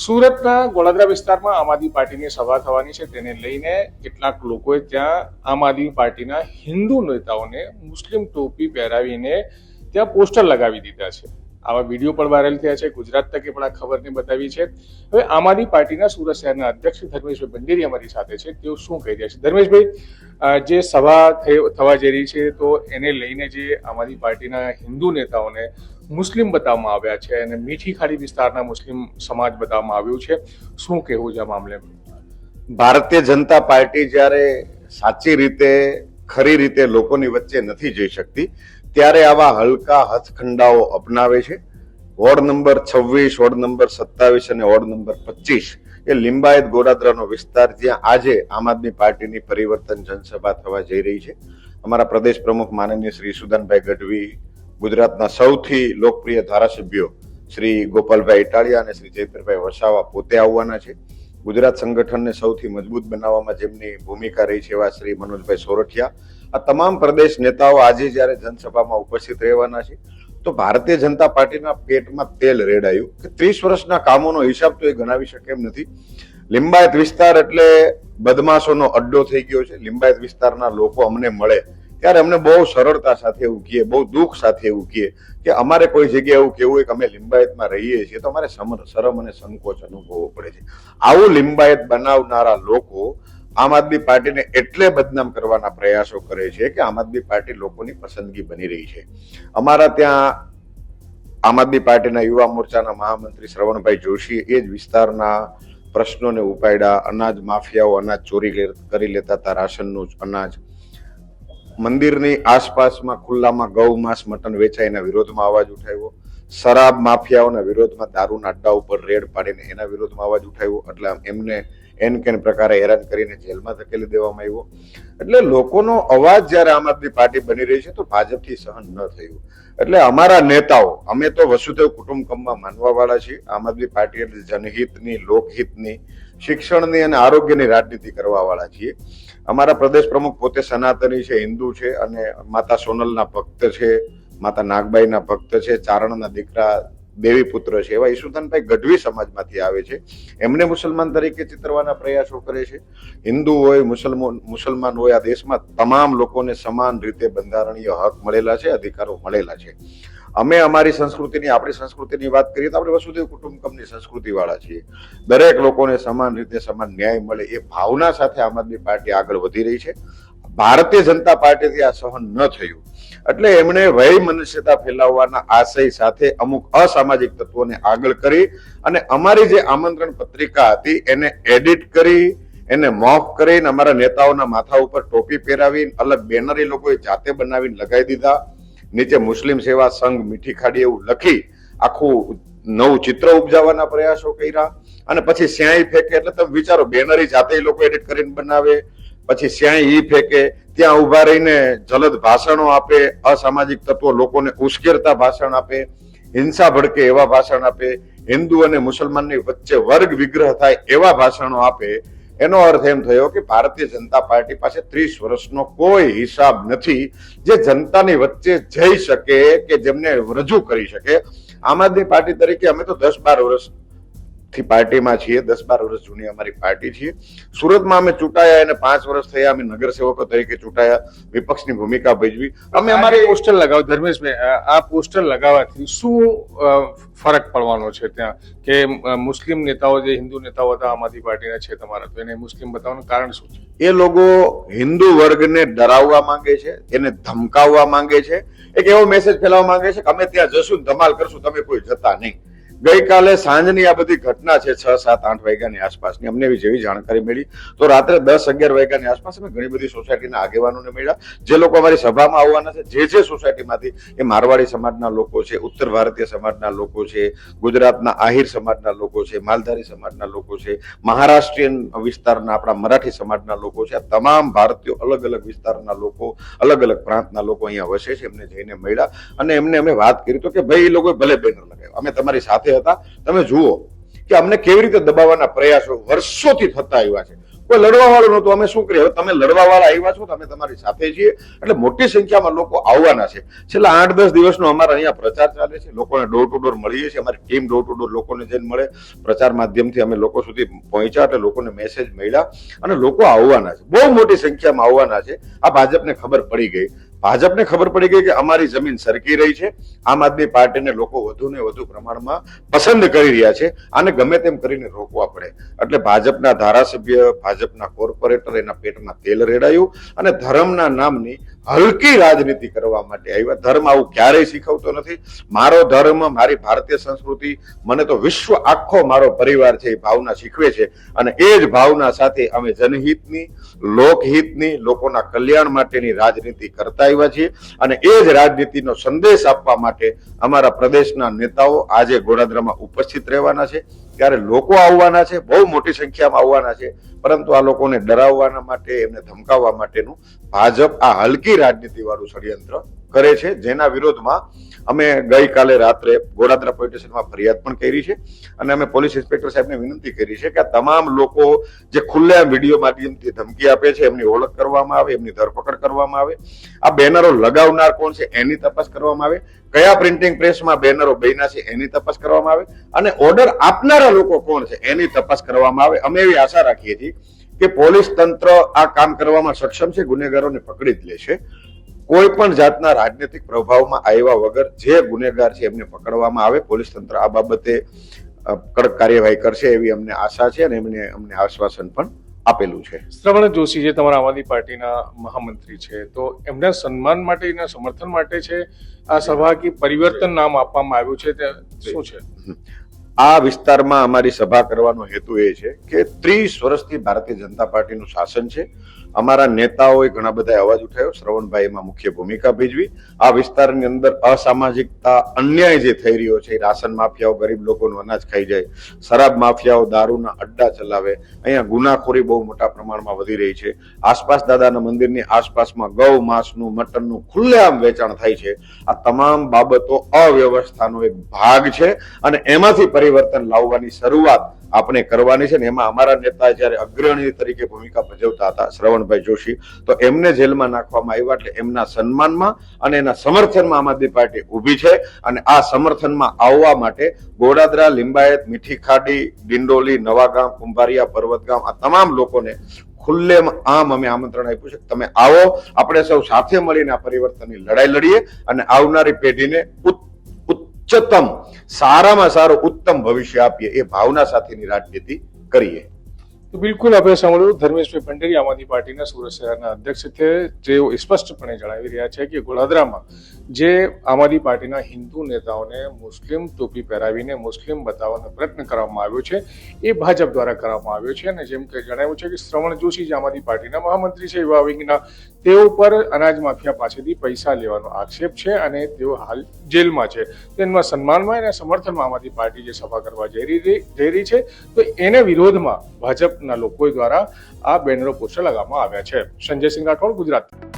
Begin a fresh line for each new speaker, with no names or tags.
સુરતના ગોળાદરા વિસ્તારમાં આમ આદમી પાર્ટીની સભા થવાની છે, તેને લઈને કેટલાક લોકોએ ત્યાં આમ આદમી પાર્ટીના હિન્દુ નેતાઓને મુસ્લિમ ટોપી પહેરાવીને ત્યાં પોસ્ટર લગાવી દીધા છે. આવા વિડીયો પણ વાયરલ થયા છે. ગુજરાત તકે પણ આ ખબરને બતાવી છે. હવે આમ આદમી પાર્ટીના સુરત શહેરના અધ્યક્ષ ધર્મેશભાઈ બંડેરી અમારી સાથે છે. તેઓ શું કહી રહ્યા છે? ધર્મેશભાઈ, જે સભા થવા જઈ રહી છે તો એને લઈને જે આમ આદમી પાર્ટીના હિન્દુ નેતાઓને મુસ્લિમ બતાવવામાં આવ્યા છે અને મીઠી ખાડી વિસ્તારના મુસ્લિમ સમાજ બતાવવામાં આવ્યું છે, શું કહેવું છે આ મામલે?
ભારતીય જનતા પાર્ટી જ્યારે સાચી રીતે ખરી રીતે લોકોની વચ્ચે નથી જઈ શકતી ત્યારે આવા હલકા હથખંડાઓ અપનાવે છે. વોર્ડ નંબર 26, વોર્ડ નંબર 27 અને વોર્ડ નંબર 25 એ લિંબાયત ગોરાદરાનો વિસ્તાર, જ્યાં આજે આમ આદમી પાર્ટીની પરિવર્તન જનસભા થવા જઈ રહી છે. અમારા પ્રદેશ પ્રમુખ માનનીય શ્રી સુદાનભાઈ ગઢવી, ગુજરાતના સૌથી લોકપ્રિય ધારાસભ્યો શ્રી ગોપાલભાઈ ઇટાલિયા અને શ્રી જયંતભાઈ વસાવા પોતે આવવાના છે. ગુજરાત સંગઠનને સૌથી મજબૂત બનાવવામાં જેમની ભૂમિકા રહી છે એવા શ્રી મનોજભાઈ સોરઠિયા, આ તમામ પ્રદેશ નેતાઓ આજે જ્યારે જનસભામાં ઉપસ્થિત રહેવાના છે. તો ભારતીય જનતા પાર્ટીના પેટમાં તેલ રેડાયું કે 30 વર્ષના કામોનો હિસાબ તો એ ગણાવી શકે એમ નથી. લિંબાયત વિસ્તાર એટલે બદમાશોનો અડ્ડો થઈ ગયો છે. લિંબાયત વિસ્તારના લોકો અમને મળે ત્યારે અમને બહુ સરળતા સાથે એવું કહીએ, બહુ દુઃખ સાથે એવું કહીએ કે અમારે કોઈ જગ્યાએ એવું કેવું હોય કે અમે લિંબાયતમાં રહીએ છીએ તો અમારે શરમ અને સંકોચ અનુભવવો પડે છે. આવું લિંબાયત બનાવનારા લોકો આમ આદમી પાર્ટીને એટલે બદનામ કરવાના પ્રયાસો કરે છે કે આમ આદમી પાર્ટી લોકોની પસંદગી બની રહી છે. અમારા ત્યાં આમ આદમી પાર્ટીના યુવા મોરચાના મહામંત્રી શ્રવણભાઈ જોશી એ જ વિસ્તારના પ્રશ્નોને ઉપાડ્યા. અનાજ માફિયાઓ અનાજ ચોરી કરી લેતા હતા, રાશનનું અનાજ. મંદિરની આસપાસમાં ખુલ્લામાં ગૌ માંસ મટન વેચાય એના વિરોધમાં અવાજ ઉઠાવ્યો. શરાબ માફિયાઓના વિરોધમાં દારૂના અડ્ડા ઉપર રેડ પાડીને એના વિરોધમાં અવાજ ઉઠાવ્યો. એટલે એમને એન કેન પ્રકારે હેરાન કરીને જેલમાં ધકેલી દેવામાં આવ્યો. એટલે લોકોનો અવાજ જ્યારે આમ આદમી પાર્ટી બની રહી છે તો ભાજપથી સહન ન થયું. એટલે અમારા નેતાઓ, અમે તો વસુધૈવ કુટુંબકમમાં માનવા વાળા છીએ. આમ આદમી પાર્ટી એટલે જનહિતની, લોકહિતની, શિક્ષણની અને આરોગ્યની રાજનીતિ કરવા વાળા છીએ. અમારા પ્રદેશ પ્રમુખ પોતે સનાતની છે, હિન્દુ છે અને માતા સોનલના ભક્ત છે, માતા નાગબાઈના ભક્ત છે, ચારણના દીકરા દેવી પુત્ર છે એવા ઈસુદાનભાઈ ગઢવી સમાજમાંથી આવે છે. એમને મુસલમાન તરીકે ચિતરવાના પ્રયાસો કરે છે. હિન્દુ હોય, મુસલમાન હોય, આ દેશમાં તમામ લોકોને સમાન રીતે બંધારણીય હક મળેલા છે, અધિકારો મળેલા છે. અમે અમારી સંસ્કૃતિની, આપણી સંસ્કૃતિની વાત કરીએ તો આપણે વસુધૈવ કુટુંબકમની સંસ્કૃતિ વાળા છીએ. દરેક લોકોને સમાન રીતે સમાન ન્યાય મળે એ ભાવના સાથે આમ આદમી પાર્ટી આગળ વધી રહી છે. ભારતીય જનતા પાર્ટીથી આ સહન ન થયું એટલે એમણે વૈમનસ્યતા ફેલાવવાના આશય સાથે અમુક અસામાજિક તત્વોને આગળ કરી અને અમારી જે આમંત્રણ પત્રિકા હતી એને એડિટ કરી, એને મોફ કરીને અમારા નેતાઓના માથા ઉપર ટોપી પહેરાવીને અલગ બેનર એ લોકોએ જાતે બનાવીને લગાવી દીધા. નીચે મુસ્લિમ સેવા સંઘ મીઠી ખાડી એવું લખી આખું નવું ચિત્ર ઉપજાવવાના પ્રયાસો કર્યા. અને પછી સ્યાહી ફેંકે એટલે તમે વિચારો, બેનરી જાતે લોકો એડિટ કરીને બનાવે, પછી સ્યાહી ઈ ફેંકે, ત્યાં ઉભા રહીને જલદ ભાષણો આપે, અસામાજિક તત્વો લોકોને ઉશ્કેરતા ભાષણ આપે, હિંસા ભડકે એવા ભાષણ આપે, હિન્દુ અને મુસલમાનની વચ્ચે વર્ગ વિગ્રહ થાય એવા ભાષણો આપે. એનો અર્થ એમ થયો કે ભારતીય જનતા પાર્ટી પાસે 30 વર્ષનો કોઈ હિસાબ નથી જે જનતાની વચ્ચે જઈ શકે કે જેમને રજૂ કરી શકે. આમ આદમી પાર્ટી તરીકે અમે તો 10-12 વર્ષથી પાર્ટીમાં છીએ, 10-12 વર્ષ જૂની અમારી પાર્ટી છીએ. સુરતમાં અમે ચૂંટાયા એને 5 વર્ષ થયા. અમે નગરસેવકો તરીકે ચૂંટાયા, વિપક્ષની ભૂમિકા ભજવી.
અમે અમારે પોસ્ટર લગાવ ધર્મેશભાઈ, આ પોસ્ટર લગાવવાથી શું ફરક પડવાનો છે ત્યાં કે મુસ્લિમ નેતાઓ જે હિન્દુ નેતાઓ હતા આમ આદમી પાર્ટીના છે તમારા, તો એને મુસ્લિમ બતાવવાનું કારણ શું છે?
એ લોકો હિન્દુ વર્ગને ડરાવવા માંગે છે, એને ધમકાવવા માંગે છે, એક એવો મેસેજ ફેલાવવા માંગે છે કે અમે ત્યાં જશું, ધમાલ કરશું, તમે કોઈ જતા નહીં. ગઈકાલે સાંજની આ બધી ઘટના છે 6, 7, 8 વાગ્યાની આસપાસની. અમને એવી જેવી જાણકારી મળી તો રાત્રે 10, 11 વાગ્યાની આસપાસ અમે ઘણી બધી સોસાયટીના આગેવાનોને મળ્યા, જે લોકો અમારી સભામાં આવવાના છે. જે સોસાયટીમાંથી એ મારવાડી સમાજના લોકો છે, ઉત્તર ભારતીય સમાજના લોકો છે, ગુજરાતના આહિર સમાજના લોકો છે, માલધારી સમાજના લોકો છે, મહારાષ્ટ્રીયન વિસ્તારના આપણા મરાઠી સમાજના લોકો છે. આ તમામ ભારતીયો, અલગ અલગ વિસ્તારના લોકો, અલગ અલગ પ્રાંતના લોકો અહીંયા વસે છે. એમને જઈને મળ્યા અને એમને અમે વાત કરી તો કે ભાઈ એ લોકોએ ભલે બેનર લગાવ્યા, અમે તમારી સાથે હતા, તમે જુઓ કે અમને કેવી રીતે દબાવવાના પ્રયાસો વર્ષોથી થતા આવ્યા છે. કોઈ લડવા વાળું નહોતું. અમે શું કરીએ, હવે તમે લડવા વાળા આવ્યા છો, તમે તમારી સાથે છીએ, એટલે મોટી સંખ્યામાં લોકો આવવાના છે. છેલ્લા 8-10 દિવસનો અમારા અહીંયા પ્રચાર ચાલે છે, લોકોને ડોર ટુ ડોર મળીએ છીએ. અમારી ટીમ ડોર ટુ ડોર લોકોને જઈને મળે, પ્રચાર માધ્યમથી અમે લોકો સુધી પહોંચ્યા, એટલે લોકોને મેસેજ મળ્યા અને લોકો આવવાના છે, બહુ મોટી સંખ્યામાં આવવાના છે. આ ભાજપને ખબર પડી ગઈ. ભાજપને ખબર પડી ગઈ કે અમારી જમીન સરકી રહી છે. આમ આદમી પાર્ટીને લોકો વધુ ને વધુ પ્રમાણમાં પસંદ કરી રહ્યા છે. આને ગમે તેમ કરીને રોકવા પડે. એટલે ભાજપના ધારાસભ્ય, ભાજપના કોર્પોરેટર એના પેટમાં તેલ રેડાયું અને ધર્મના નામની હલકી રાજનીતિ કરવા માટે આવ્યા. ધર્મ આવું ક્યારેય શીખવતો નથી. મારો ધર્મ, મારી ભારતીય સંસ્કૃતિ, મને તો વિશ્વ આખો મારો પરિવાર છે, એ ભાવના શીખવે છે. અને એ જ ભાવના સાથે અમે જનહિતની, લોકહિતની, લોકોના કલ્યાણ માટેની રાજનીતિ કરતા આવ્યા છીએ. અને એ જ રાજનીતિનો સંદેશ આપવા માટે અમારા પ્રદેશના નેતાઓ આજે ગોડાદરામાં ઉપસ્થિત રહેવાના છે. ત્યારે લોકો આવવાના છે, બહુ મોટી સંખ્યામાં આવવાના છે. પરંતુ આ લોકોને ડરાવવાના માટે, એમને ધમકાવવા માટેનું ભાજપ આ હલકી રાજનીતિ વાળું ષડયંત્ર કરે છે, જેના વિરોધમાં અમે ગઈકાલે રાત્રે ગોડાદરા પોલીસ સ્ટેશનમાં ફરિયાદ પણ કરી છે. અને અમે પોલીસ ઇન્સ્પેક્ટર સાહેબને વિનંતી કરી છે કે આ તમામ લોકો જે ખુલ્લેઆમ વિડીયો માધ્યમથી ધમકી આપે છે, એમની ઓળખ કરવામાં આવે, એમની ધરપકડ કરવામાં આવે. આ બેનરો લગાવનાર કોણ છે એની તપાસ કરવામાં આવે. કયા પ્રિન્ટિંગ પ્રેસમાં બેનરો બન્યા છે એની તપાસ કરવામાં આવે. અને ઓર્ડર આપનારા લોકો કોણ છે એની તપાસ કરવામાં આવે. અમે એવી આશા રાખીએ છીએ કે પોલીસ તંત્ર આ કામ કરવામાં સક્ષમ છે, ગુનેગારોને પકડી જ લેશે. કોઈ પણ જાતના રાજનૈતિક પ્રભાવમાં આવ્યા વગર જે ગુનેગાર છે એમને પકડવામાં આવે. પોલીસ તંત્ર આ બાબતે કડક કાર્યવાહી કરશે એવી અમને આશા છે અને અમને આશ્વાસન પણ આપેલું છે.
શ્રવણ જોશી જે તમારા આમ આદમી પાર્ટીના મહામંત્રી છે, તો એમના સન્માન માટે, એના સમર્થન માટે છે આ સભા કે પરિવર્તન નામ આપવામાં આવ્યું છે, તે શું છે?
આ વિસ્તારમાં અમારી સભા કરવાનો હેતુ એ છે કે 30 વર્ષથી ભારતીય જનતા પાર્ટીનું શાસન છે. અમારા નેતાઓએ ઘણા બધા અવાજ ઉઠાવ્યો. શ્રવણભાઈ એમાં મુખ્ય ભૂમિકા ભજવી. આ વિસ્તારની અંદર અસામાજિકતા, અન્યાય જે થઈ રહ્યો છે, રાશન માફિયાઓ ગરીબ લોકોનું અનાજ ખાઈ જાય, શરાબ માફિયાઓ દારૂના અડ્ડા ચલાવે, અહીંયા ગુનાખોરી બહુ મોટા પ્રમાણમાં વધી રહી છે. આસપાસ દાદાના મંદિરની આસપાસમાં ગૌ માંસનું, મટનનું ખુલ્લેઆમ વેચાણ થાય છે. આ તમામ બાબતો અવ્યવસ્થાનો એક ભાગ છે અને એમાંથી પરિવર્તન લાવવાની શરૂઆત આપણે કરવાની છે. ને એમાં અમારા નેતા જ્યારે અગ્રણી તરીકે ભૂમિકા ભજવતા હતા, શ્રવણભાઈ જોશી, તો એમને જેલમાં નાખવામાં આવ્યા. એટલે એમના સન્માનમાં અને એના સમર્થનમાં આમ આદમી પાર્ટી ઊભી છે. અને આ સમર્થનમાં આવવા માટે ગોડાદરા, લિંબાયત, મીઠી ખાડી, ડિંડોલી, નવાગામ, કુંભારિયા, પર્વતગામ, આ તમામ લોકોને ખુલ્લેમ આમ અમે આમંત્રણ આપ્યું છે કે તમે આવો, આપણે સૌ સાથે મળીને આ પરિવર્તનની લડાઈ લડીએ અને આવનારી પેઢીને ઉચ્ચતમ, સારામાં સારું ઉત્તમ ભવિષ્ય આપીએ. એ ભાવના સાથેની રાજનીતિ કરીએ.
તો બિલકુલ આપણે સાંભળ્યું ધર્મેશભાઈ ભંડેરી આમ આદમી પાર્ટીના સુરત શહેરના અધ્યક્ષ છે, જેઓ સ્પષ્ટપણે જણાવી રહ્યા છે કે ગોડાદરામાં જે આમ આદમી પાર્ટીના હિન્દુ નેતાઓને મુસ્લિમ ટોપી પહેરાવીને મુસ્લિમ બતાવવાનો પ્રયત્ન કરવામાં આવ્યો છે, એ ભાજપ દ્વારા કરવામાં આવ્યો છે. અને જેમ કે જણાવ્યું છે કે શ્રવણ જોશી જે આમ આદમી પાર્ટીના મહામંત્રી છે, યુવા વિંગના, તેઓ પર અનાજ માફિયા પાસેથી પૈસા લેવાનો આક્ષેપ છે અને તેઓ હાલ જેલમાં છે. તેમાં સન્માનમાં અને સમર્થનમાં આમ આદમી પાર્ટી જે સભા કરવા જઈ રહી છે, તો એને વિરોધમાં ભાજપના લોકો દ્વારા આ બેનરો પોસ્ટર લગાવવામાં આવ્યા છે. સંજય સિંહ રાઠોડ, ગુજરાત.